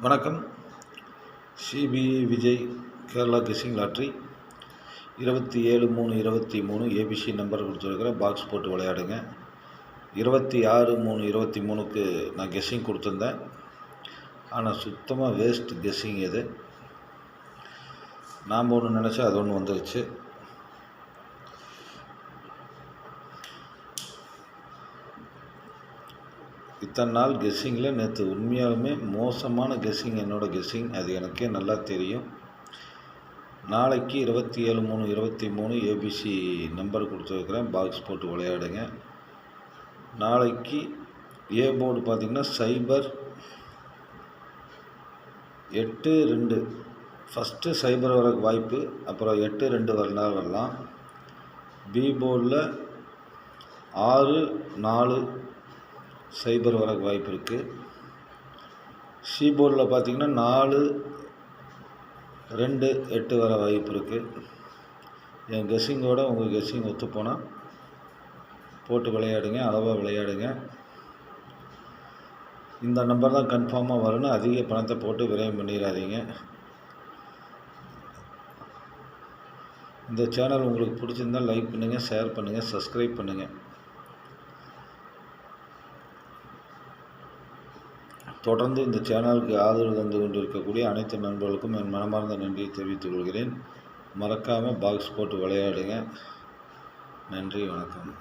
வணக்கம். CBI Vijay Kerala guessing lottery 27/3/23 ABC number கொடுத்துருக்குற box போட்டு விளையாடுங்க. 26/3/23க்கு நான் கெஸ்ஸிங் கொடுத்துருந்தேன். ஆனால் சுத்தமாக வேஸ்ட் கெஸ்ஸிங் இது. நாம் ஒன்று நினச்சா அது ஒன்று வந்துருச்சு. இத்தனை நாள் கெஸ்ஸிங்கில் நேற்று உண்மையாலுமே மோசமான கெஸ்ஸிங் என்னோடய கெஸ்ஸிங், அது எனக்கே நல்லா தெரியும். நாளைக்கு 27/3/23 ஏபிசி நம்பர் கொடுத்துருக்குறேன், பாக்ஸ் போட்டு விளையாடுங்க. நாளைக்கு ஏ போர்டு பார்த்திங்கன்னா சைபர் 8-2 ஃபஸ்ட்டு சைபர் வர வாய்ப்பு, அப்புறம் 8-2 வரலாம். பி போர்டில் 6-4 சைபர் வர வாய்ப்பு இருக்குது. சி போர்டில் பார்த்திங்கன்னா 4-2-8 வர வாய்ப்பு இருக்குது. என் கெஸ்ஸிங்கோட உங்கள் கெஸ்ஸிங் ஒத்து போனால் போட்டு விளையாடுங்க, அளவாக விளையாடுங்க. இந்த நம்பர் தான் கன்ஃபார்மாக வரும்னு அதிக பணத்தை போட்டு விரயம் பண்ணிடாதீங்க. இந்த சேனல் உங்களுக்கு பிடிச்சிருந்தால் லைக் பண்ணுங்கள், ஷேர் பண்ணுங்கள், சப்ஸ்கிரைப் பண்ணுங்கள். தொடர்ந்து இந்த சேனலுக்கு ஆதரவு தந்து கொண்டிருக்கக்கூடிய அனைத்து நண்பர்களுக்கும் என் மனமார்ந்த நன்றியை தெரிவித்துக் கொள்கிறேன். மறக்காமல் பாக்ஸ் போட்டு விளையாடுங்க. நன்றி, வணக்கம்.